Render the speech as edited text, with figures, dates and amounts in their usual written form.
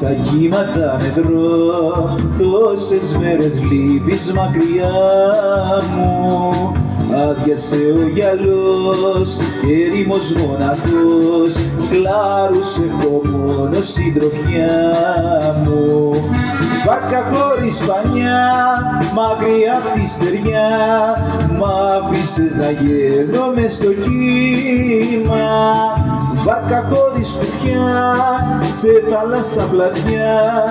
στα κύματα μετρώ, τόσες μέρες λείπεις μακριά μου. Άδειασε ο γυαλός, ερήμος μοναχός, κλάρους έχω μόνο συντροφιά μου. Βάρκα χωρίς πανιά, μακριά απ' τη στεριά, μ' άφησες να γέρνω μες στο κύμα. Βάρκα χωρίς κουπιά, σε θάλασσα πλατιά,